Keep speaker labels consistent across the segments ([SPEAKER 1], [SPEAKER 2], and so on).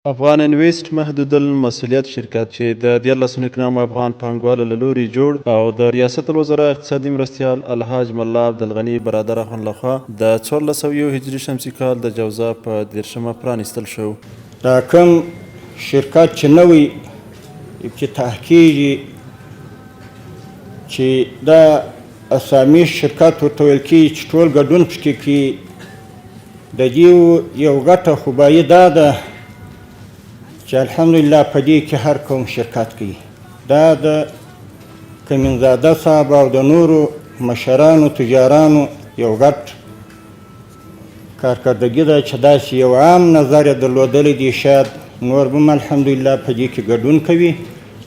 [SPEAKER 1] افغان انویسټ محدود المسوولیت شرکت چې د 14 نکنام افغان پانګوالو له لوري جوړ او د ریاست الوزرا اقتصادي مرستیال الحاج ملا عبدالغني برادر اخوند لخوا د 1401 هجري شمسي کال د جوزا په 13 پرانیستل شو.
[SPEAKER 2] دا کوم شرکت چې نوی افتتاح کیږي چې دا اسامي شرکت ورته ویل کیږي چې ټول ګډون پکې کوي، د دې یو ګټه خو باید دا ده چې الحمدلله په دې کې هر قوم شرکت کوي. دا د کمینزاده صاحب او د نورو مشرانو تجارانو یو ګډ کارکردګي ده چې داسې یو عام نظر یې درلودلی دی، شاید نور به هم الحمدلله په دې کې ګډون کوي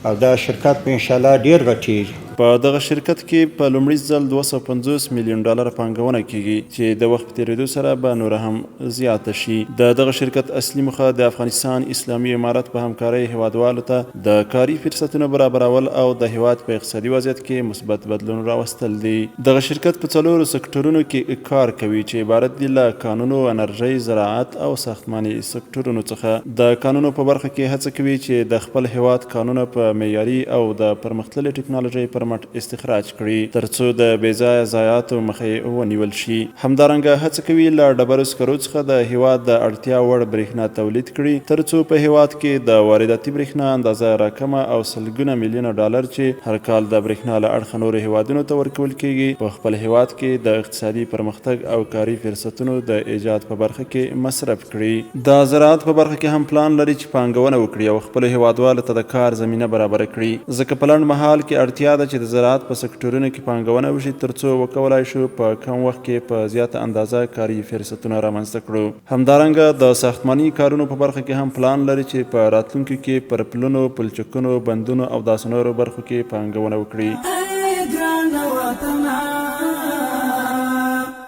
[SPEAKER 2] او دا شرکت به انشاءالله ډېر غټېږي.
[SPEAKER 1] په دغه شرکت کې په لومړي ځل 250 میلیون ډالر پانګونه کیږي چې د وخت په تېرېدو سره به نوره هم زیاته شي. د دغه شرکت اصلي موخه د افغانستان اسلامي امارت په همکارۍ هیوادوالو ته د کاري فرصتونو برابرول او د هیواد په اقتصادي وضعیت کې مثبت بدلون راوستل دي. دغه شرکت په 4 سکتورونو کې کار کوي چې عبارت دي له کانونو، انرژۍ، زراعت او ساختماني سکتورونو څخه. د کانونو په برخه کې هڅه کوي چې د خپل هیواد کانونه په معیاري او د پرمختللې ټکنالوژۍ پر مټ استخراج کړي ترڅو د بې ځایه ضایعاتو مخه ونیول شي. همدارنګه هڅه کوي له ډبرو سکرو څخه د هیواد د اړتیا وړ برېښنا تولید کړي ترڅو په هیواد کې د وارداتي برېښنا اندازه راکمه او سلګونه میلیونه ډالر چې هر کال د برېښنا له اړخه نورو هیوادونو ته ورکول کیږي په خپل هیواد کې د اقتصادي پرمختګ او کاري فرصتونو د ایجاد په برخه کې مصرف کړي. د زراعت په برخه کې هم پلان لري چې پانګونه وکړي او خپل هیوادوالو ته د کار زمینه برابره کړي، ځکه په لنډ مهال کې اړتیا ده چې د زراعت په سکتورونو کې پانګونه وشي ترڅو وکولای شو په کم وخت کې په زیاته اندازه کاري فرصتونه رامنځته کړو. همدارنګه د ساختماني کارونو په برخه کې هم پلان لري چې په راتلونکي کې پر پلونو، پلچکونو، بندونو او داسې نورو برخو کې پانګونه وکړي.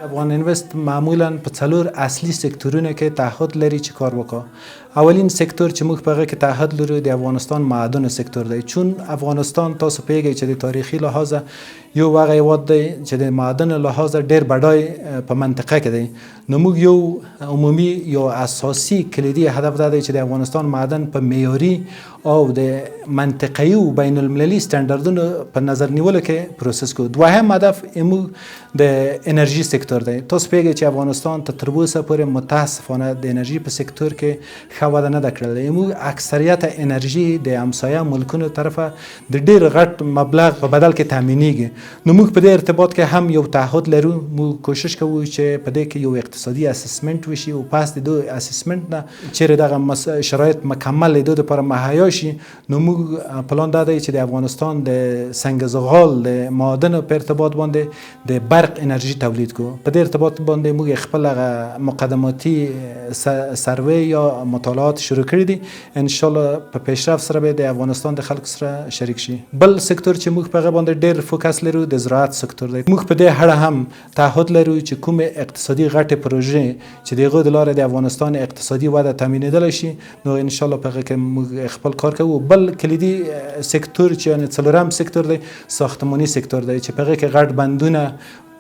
[SPEAKER 3] افغان انویسټ معمولا په 4 اصلي سکتورونو کې تعهد لري چې کار وکړي. اولین سکتور چې موږ په هغه کې تعهد لرو د افغانستان معدن سکتور دی، چون افغانستان تاسو پوهیږئ چې د تاریخي لحاظه یو هغه هیواد دی چې د معدن لحاظه ډېر بډای په منطقه کې دی. نو موږ یو عمومي یو اساسي کلیدي هدف دا دی چې د افغانستان معدن په معیاري او د منطقه‌ای او بین المللي سټنډردونو په نظر نیولو کې پروسس کوو. دوهم هدف موږ د انرژي سکتور دی. تاسو پوهیږئ چې افغانستان تر اوسه پورې متاسفانه د انرژي په سکتور کې ښه وده نه ده کړې. موږ اکثریت انرژي د همسایه ملکونو طرفه د ډېر غټ مبلغ په بدل کې تامینېږي. نو موږ په دې ارتباط کې هم یو تعهد لرو. موږ کوشش کوو چې په دې کې یو اقتصادي اسسمنټ وشي او پاس د دو اسسمنټ نه چیرې دغه شرایط مکمل لیدو لپاره مهیا شي. نو موږ پلان دا دی چې د افغانستان د سنگ زغال د معادن په ارتباط باندې د برق انرژي تولید کو. په دې ارتباط باندې موږ خپل مقدماتي سروې یا مطالعات شروع کړي دي. ان شاء الله په پیشرفت سره به د افغانستان د خلکو سره شریک شي. بل سکتور چې موږ په هغه باندې ډېر فوکس لرو د زراعت سکتور دی. موږ په دې اړه هم تعهد لرو چې کوم اقتصادي غټې پروژې چې دغه د لارې د افغانستان اقتصادي وده تامینېدلی شي نو ان شاء الله په هغه کې موږ خپل کار کوو. بل کلیدي سکتور چې یعنې 4م سکتور دی ساختماني سکتور دی چې په هغه کې غټ بندونه،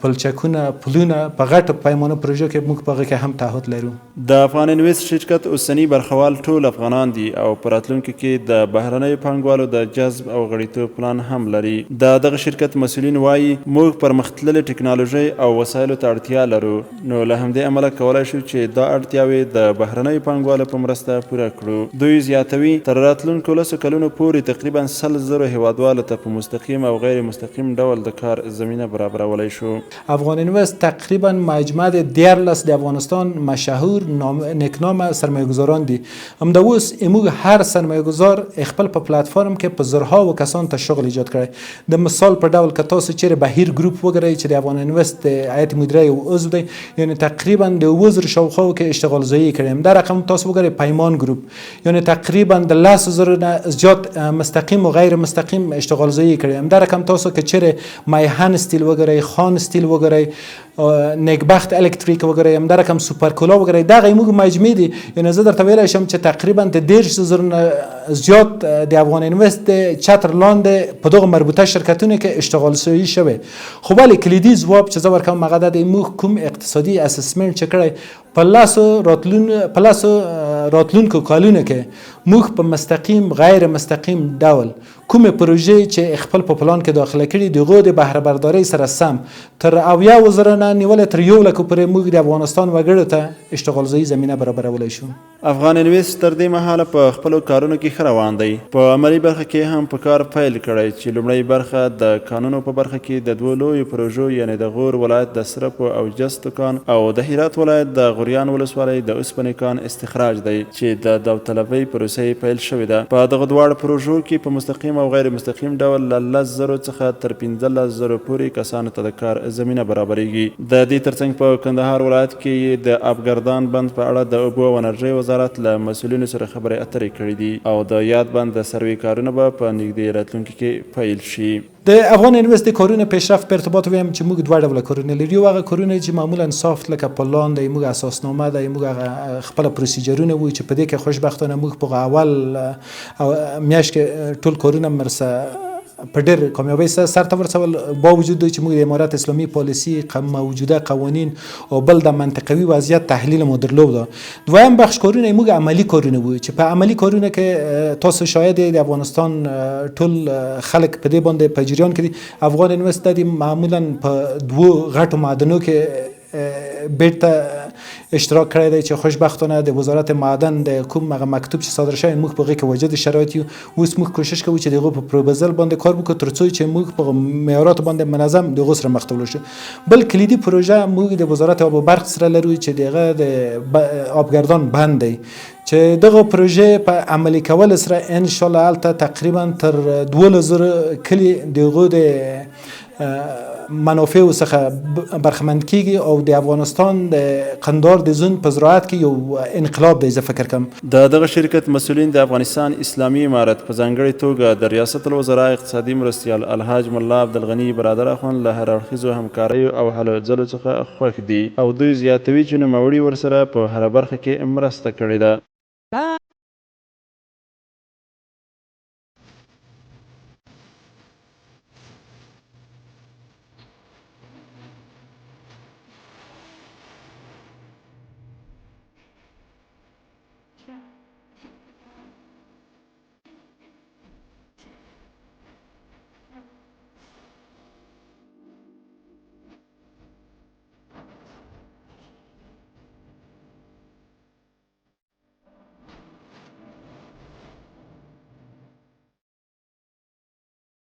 [SPEAKER 3] پلچکونه، پلونه په غټ پیمانه پروژو کې موږ په هغه کې هم تعهد لرو.
[SPEAKER 1] د افغان انویسټ شرکت اوسنی برخوال ټول افغانان دي او په راتلونکي کې د بهرنیو پانګوالو د جذب او غړیتوب پلان هم لري. دغه شرکت مسؤلین وایي موږ پرمختللې ټکنالوژۍ او وسایلو ته اړتیا لرو، نو له همدې امله کولی شو چې دا اړتیاوې د بهرنیو پانګوالو په مرسته پوره کړو. دوی زیاتوي تر راتلونکو 10 کلونو پورې تقریبا 100,000 هیوادوالو ته په مستقیم او غیر مستقیم ډول د کار زمینه برابرولی شو.
[SPEAKER 3] افغان انویسټ تقریبا مجموعه د 14 د افغانستان مشهور نیکنامه سرمایه‌گذاران دي. همداوس موږ هر سرمایه‌گذار خپل په پلتفرم کې په زرها و کسان ته شغل ایجاد کړي. د مثال په ډول که تاسو چیرې بهیر ګروپ وګورئ چې د افغان انویسټ هیئت مدیره یو عضو دی، یعنی تقریبا د 2000 شاوخوا کې اشتغال زایی کړي. دا رقم تاسو وګورئ پیمان ګروپ یعنی تقریبا د 10,000 نه زیات مستقیم او غیر مستقیم اشتغال زایی کړي. دا رقم تاسو که چیرې میهن استیل وګورئ، خان استیل وګورئ، نیکبخت الکتریک وګورئ، همدا رقم سوپرکولا وګورئ، دغه موږ مجموعي دي. یعنې زه درته ویلی شم چې تقریبا د 10,000 نه زیات د افغان انویسټ چتر لاندې په دغه مربوطه شرکتونو کې اشتغال سوی شوی. خو ولې کلیدي ځواب چې زه ورکوم هغه دا دی موږ کوم اقتصادي اسسمنټ چې کړی په لاسو راتلونکو کالونو کې موږ په مستقیم غیر مستقیم ډول کومې پروژې چې خپل په پلان کې داخله کړي دغه د بهره بردارۍ سره سم تر 70,000 نه نیولې تر 1 لک پورې موږ د افغانستان وګړو ته اشتغالزایی زمینه برابرولی شو.
[SPEAKER 1] افغان انویست تر دې مهاله په خپلو کارونو کې ښه روان دی. په عملي برخه کې هم په کار پیل کړی چې لومړی برخه د کانونو په برخه کې د 2 لویو پروژو یعنې د غور ولایت د سرپو او جستو کان او د هرات ولایت د غوریان ولسوالۍ د اوسپنې کان استخراج دی چې د داوطلبۍ پروسه پیل شوې ده. په دغه دواړو پروژو کې په مستقیم او غیر مستقیم ډول له 10,000 څخه تر 15,000 پورې کسانو ته د کار زمینه برابریږي. د دې ترڅنګ په کندهار ولایت کې د ابګردان بند په اړه د اوبو او انرژۍ وزارت له مسؤلینو سره خبرې اترې کړې دي او د یاد بند د سروې کارونه به په نږدې راتلونکي کې پیل شي.
[SPEAKER 3] د افغان انویست د کارونو پیشرفت په ارتباط ویم چې موږ دوه ډوله کارونه لرو. یو هغه کارونه چې معمولا سافت لکه پلان دی، موږ اساسنامه دی، موږ خپل پروسیجرونه وو چې په دې کې خوشبختانه موږ په اول میاشت کې ټول کارونه مرسه په ډېر کامیابۍ سره سرته ورسول، با وجود چې موږ د امارت اسلامي پالیسي موجوده قوانین او بل د منطقوي وضعیت تحلیل مو درلوده. دویم بخش کارونه موږ عملی کارونه وو چې په عملی کارونه کې تاسو شاید د افغانستان ټول خلک په دې باندې په جریان کې دي. افغان انویست د معمولا په 2 غټو معدنو کې بیرته اشتراک کړی دی چې خوشبختانه د وزارت معدن د کوم مکتوب چې صادر شوی موږ په هغې کې وجد شرایط یو. اوس موږ کوشش کوو چې دغه په پروپوزل باندې کار وکړو تر څو چې موږ په معیاراتو باندې منظم دغه سره مخ ته ولاړ شو. بل کلیدي پروژه موږ د وزارت آب و برق سره لرو چې دغه د آبگردان بند دی چې دغه پروژه په عملي کول سره ان شاء الله هلته تقریبا تر 12,000 کلی دغه د منافع څخه برخمند کیږي او د افغانستان د قندار د زون په زراعت کې یو انقلاب دی. زه فکر کوم
[SPEAKER 1] دغه شرکت مسؤلین د افغانستان اسلامي امارت په ځانګړې توګه د ریاست الوزرا اقتصادي مرستیال الحاج ملا عبدالغني برادر اخوند له هر اړخیزو همکاریو او هلو ځلو څخه خوښ دي او دوی زیاتوي چې نوموړي ورسره په هره برخه کې مرسته کړې ده.